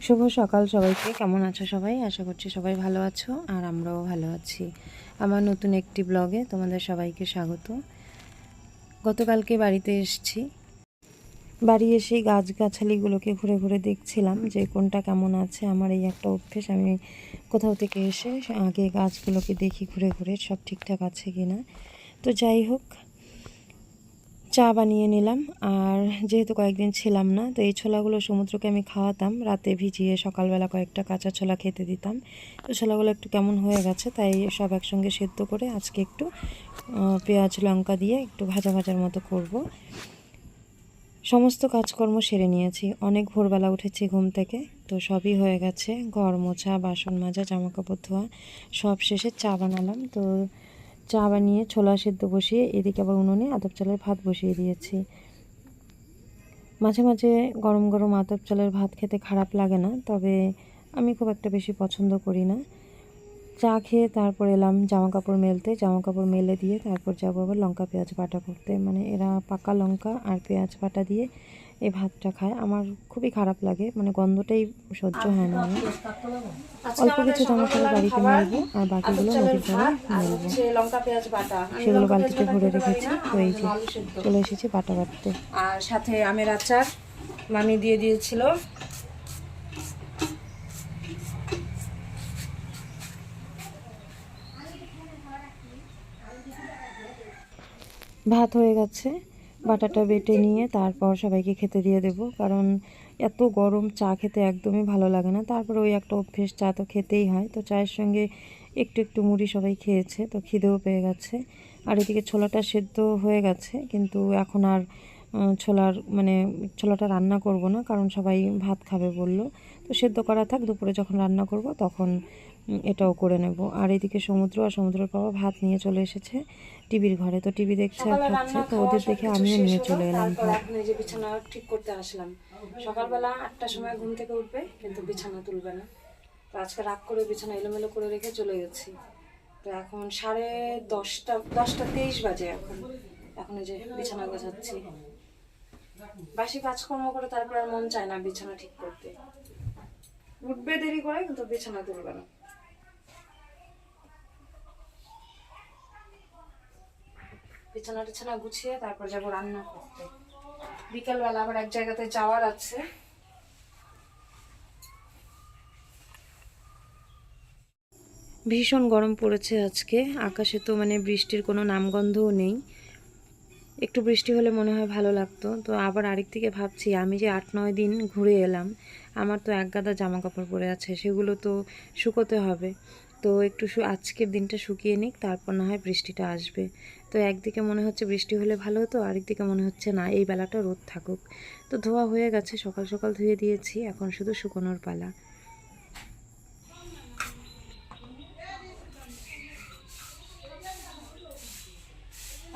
শুভ সকাল সবাইকে। কেমন আছো সবাই? আশা করছি সবাই ভালো আছো আর আমরাও ভালো আছি। আমার নতুন একটি ব্লগে তোমাদের সবাইকে স্বাগত। গতকালকে বাড়িতে এসেছি। বাড়ি এসে গাছগাছালিগুলোকে ঘুরে ঘুরে দেখছিলাম যে কোনটা কেমন আছে। আমার এই একটা অভ্যেস, আমি কোথাও থেকে এসে আগে গাছগুলোকে দেখি ঘুরে ঘুরে সব ঠিকঠাক আছে কিনা। তো যাই হোক, চা বানিয়ে নিলাম। আর যেহেতু কয়েকদিন ছিলাম না, তো এই ছোলাগুলো সমুদ্রকে আমি খাওয়াতাম রাতে ভিজিয়ে, সকালবেলা কয়েকটা কাঁচা ছোলা খেতে দিতাম। তো ছোলাগুলো একটু কেমন হয়ে গেছে, তাই সব একসঙ্গে সেদ্ধ করে আজকে একটু পেঁয়াজ লঙ্কা দিয়ে একটু ভাজা ভাজার মতো করব। সমস্ত কাজকর্ম সেরে নিয়েছি, অনেক ভোরবেলা উঠেছি ঘুম থেকে, তো সবই হয়ে গেছে। ঘর মোছা, বাসন মাজা, জামাকাপড় ধোয়া সব শেষে চা বানালাম। তো চা বানিয়ে ছোলা সেদ্ধ বসিয়ে এদিকে আবার উনুনে আতপ চালের ভাত বসিয়ে দিয়েছি। মাঝে মাঝে গরম গরম আতপ চালের ভাত খেতে খারাপ লাগে না, তবে আমি খুব একটা বেশি পছন্দ করি না। চা খেয়ে তারপর এলাম জামা কাপড় মেলতে। জামা কাপড় মেলে দিয়ে তারপর যাবো আবার লঙ্কা পেঁয়াজ বাটা করতে। মানে এরা পাকা লঙ্কা আর পেঁয়াজ বাটা দিয়ে এই ভাতটা খায়, আমার খুবই খারাপ লাগে, মানে গন্ধটাই সহ্য হয় না আমার। অল্প কিছু জামা কাপড় বাড়িতে মেলবো আর বাকিগুলো নদীর ধারে মেলবো। সেগুলো বালতিতে ভরে রেখেছি। তো এই যে চলে এসেছি বাটা বাটতে। আর সাথে আমের আচার মামি দিয়ে দিয়েছিল। ভাত হয়ে গেছে, বাটাটা বেটে নিয়ে তারপর সবাইকে খেতে দিয়ে দেব, কারণ এত গরম চা খেতে একদমই ভালো লাগে না। তারপর ওই একটা অভ্যেস, চা তো খেতেই হয়। তো চায়ের সঙ্গে একটু একটু মুড়ি সবাই খেয়েছে, তো খিদেও পেয়ে গেছে। আর এদিকে ছোলাটা সেদ্ধ হয়ে গেছে, কিন্তু এখন আর ছোলাটা রান্না করব না, কারণ সবাই ভাত খাবে বলল। তো সেদ্ধ করা থাক, দুপুরে যখন রান্না করব তখন এটাও করে নেব। আর এদিকে সমুদ্রের বাবা ভাত নিয়ে চলে এসেছে টিভির ঘরে। তো টিভি দেখছে আর খাচ্ছে, তো ওদের দেখে আমিও নিয়ে চলে এলাম ভাত। এখন এই যে বিছানা ঠিক করতে আসলাম। সকালবেলা 8টার সময় ঘুম থেকে উঠবে, কিন্তু বিছানা তুলবে না। তো আজকে রাগ করে বিছানা এলোমেলো করে রেখে চলে গেছি। তো এখন 10:30 বাজে। এখন এই যে বিছানা গোছাচ্ছি। বাসি কাজকর্ম করে তারপর আর মন চায় না বিছানা ঠিক করতে। উঠবে দেরি করে, কিন্তু বিছানা তুলবে না। বিছানা টিছানা গুছিয়ে তারপর যাবো রান্না করতে। বিকেলবেলা আবার এক জায়গাতে যাওয়ার আছে। ভীষণ গরম পড়েছে আজকে, আকাশে তো মানে বৃষ্টির কোনো নামগন্ধও নেই। একটু বৃষ্টি হলে মনে হয় ভালো লাগতো। তো আবার আরেক দিকে ভাবছি, আমি যে 8-9 দিন ঘুরে এলাম, আমার তো এক গাদা জামা কাপড় পরে আছে, সেগুলো তো শুকোতে হবে। তো একটু আজকের দিনটা শুকিয়ে নিক, তারপর না হয় বৃষ্টিটা আসবে। তো একদিকে মনে হচ্ছে বৃষ্টি হলে ভালো হতো, আরেকদিকে মনে হচ্ছে না, এই বেলাটা রোদ থাকুক। তো ধোয়া হয়ে গেছে, সকাল সকাল ধুয়ে দিয়েছি, এখন শুধু শুকোনোর পালা।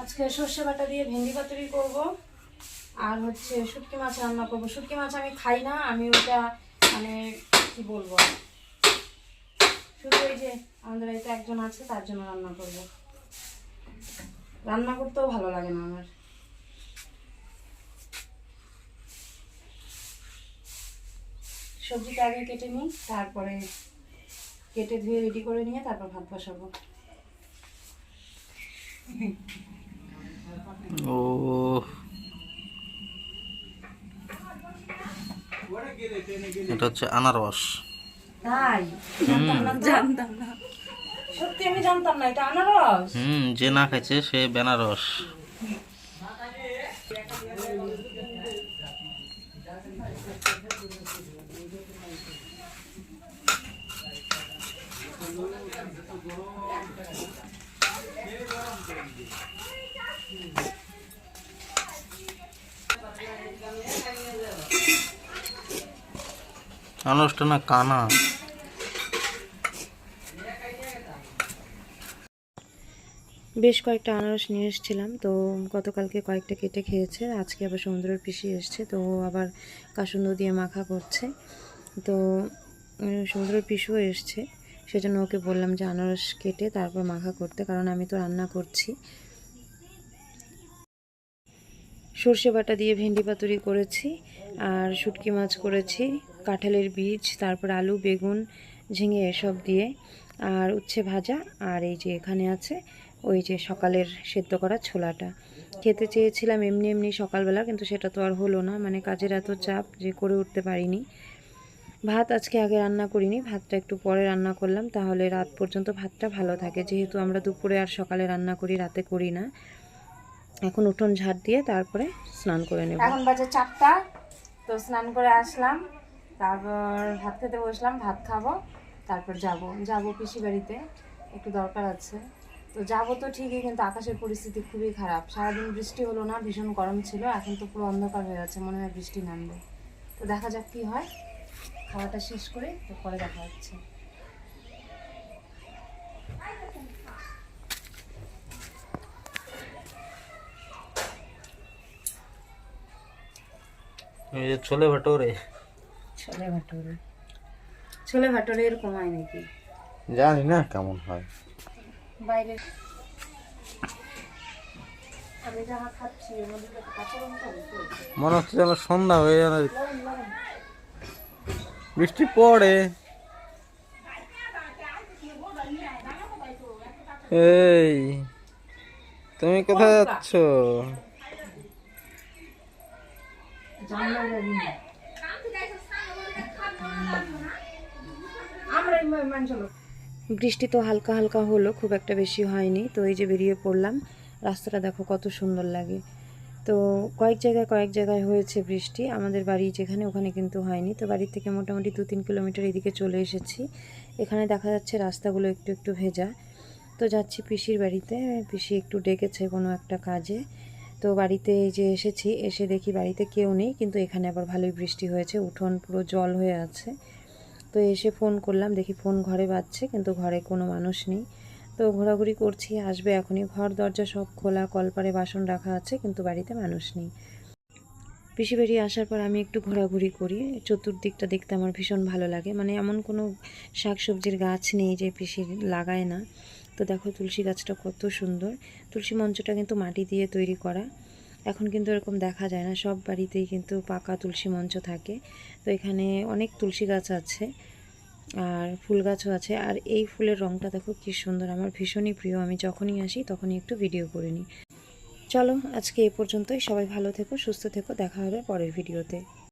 আজকে সর্ষে বাটা দিয়ে ভেন্ডি পাতুরি করব, আর হচ্ছে শুটকি মাছ রান্না করব। শুটকি মাছ আমি খাই না, আমি ওটা মানে কি বলবো, শুধু এই যে আমাদের বাড়িতে একজন আছে তার জন্য রান্না করব। রান্না করতেও ভালো লাগে না আমার। সবজিটা আগে কেটে নিই, তারপরে কেটে ধুয়ে রেডি করে নিয়ে তারপর ভাত বসাবো। ও এটা হচ্ছে আনারস। তাই? জানতাম না। সত্যি আমি জানতাম না এটা আনারস। যে না খাইছে সে বেনারস। আনারসটা না কানা। বেশ কয়েকটা আনারস নিয়ে এসেছিলাম, তো গতকালকে কয়েকটা কেটে খেয়েছে, আজকে আবার সমুদ্রের পিসি এসছে, তো ও আবার কাসুন্দ দিয়ে মাখা করছে। তো সমুদ্রের পিসুও এসছে, সেজন্য ওকে বললাম যে আনারস কেটে তারপর মাখা করতে, কারণ আমি তো রান্না করছি। সর্ষে বাটা দিয়ে ভেন্ডি পাতুরি করেছি, আর শুটকি মাছ করেছি, কাঁঠালের বীজ, তারপর আলু, বেগুন, ঝিঙে এসব দিয়ে, আর উচ্ছে ভাজা, আর এই যে এখানে আছে ওই যে সকালের সেদ্ধ করা ছোলাটা। খেতে চেয়েছিলাম এমনি এমনি সকালবেলা, কিন্তু সেটা তো আর হলো না, মানে কাজের এত চাপ যে করে উঠতে পারিনি। ভাত আজকে আগে রান্না করিনি, ভাতটা একটু পরে রান্না করলাম, তাহলে রাত পর্যন্ত ভাতটা ভালো থাকে, যেহেতু আমরা দুপুরে আর সকালে রান্না করি, রাতে করি না। এখন উঠোন ঝাড় দিয়ে তারপরে স্নান করে নেব। এখন বাজে 4টা, তো স্নান করে আসলাম, তারপর ভাত খেতে বসলাম, ভাত খাবো, তারপর যাব পিসি বাড়িতে, একটু দরকার আছে। তো যাবো তো ঠিকই, কিন্তু আকাশের পরিস্থিতি খুবই খারাপ। সারাদিন বৃষ্টি হলো না, ভীষণ গরম ছিল, এখন তো পুরো অন্ধকার হয়ে আছে, মনে হয় বৃষ্টি নামবে। তো দেখা যাক কি হয়, খাওয়াটা শেষ করে তো পরে দেখা হচ্ছে। এই যে ছোলে ভাটোরে, ছোলে ভাটোরে এরকম হয় নাকি? জানি না কেমন হয়। বাইরে আমি যাহা খাচ্ছি এর মধ্যে তো কাঁচা লঙ্কা দিতে হচ্ছে। মনে হচ্ছে যেন সন্ধ্যা হয়ে যেন বৃষ্টি পড়ে। এই তুমি কোথায় যাচ্ছ? বৃষ্টি তো হালকা হালকা হলো, খুব একটা বেশি হয়নি। তো এই যে বেরিয়ে পড়লাম, রাস্তাটা দেখো কত সুন্দর লাগে। তো কয়েক জায়গায় হয়েছে বৃষ্টি, আমাদের বাড়ি যেখানে ওখানে কিন্তু হয়নি। তো বাড়ির থেকে মোটামুটি 2-3 কিলোমিটার এদিকে চলে এসেছি। এখানে দেখা যাচ্ছে রাস্তাগুলো একটু একটু ভেজা। তো যাচ্ছি পিসির বাড়িতে, পিসি একটু ডেকেছে কোনো একটা কাজে। তো বাড়িতে এই যে এসেছি, এসে দেখি বাড়িতে কেউ নেই, কিন্তু এখানে আবার ভালোই বৃষ্টি হয়েছে, উঠোন পুরো জল হয়ে আছে। তো এসে ফোন করলাম, দেখি ফোন ঘরে বাজছে, কিন্তু ঘরে কোনো মানুষ নেই। তো ঘোরাঘুরি করছি, আসবে এখনই। ঘর দরজা সব খোলা, কলপারে বাসন রাখা আছে, কিন্তু বাড়িতে মানুষ নেই। পিসি বেরিয়ে আসার পর আমি একটু ঘোরাঘুরি করি, চতুর্দিকটা দেখতে আমার ভীষণ ভালো লাগে। মানে এমন কোনো শাকসবজির গাছ নেই যে পিসি লাগায় না। তো দেখো তুলসী গাছটা কত সুন্দর। তুলসী মঞ্চটা কিন্তু মাটি দিয়ে তৈরি করা, এখন কিন্তু এরকম দেখা যায় না, সব বাড়িতেই কিন্তু পাকা তুলসী মঞ্চ থাকে। তো এখানে অনেক তুলসী গাছ আছে, আর ফুল গাছও আছে। আর এই ফুলের রঙটা দেখো কি সুন্দর, আমার ভীষণই প্রিয়। আমি যখনই আসি তখনই একটু ভিডিও করে নিই। চলো আজকে এই পর্যন্তই, সবাই ভালো থেকো, সুস্থ থেকো, দেখা হবে পরের ভিডিওতে।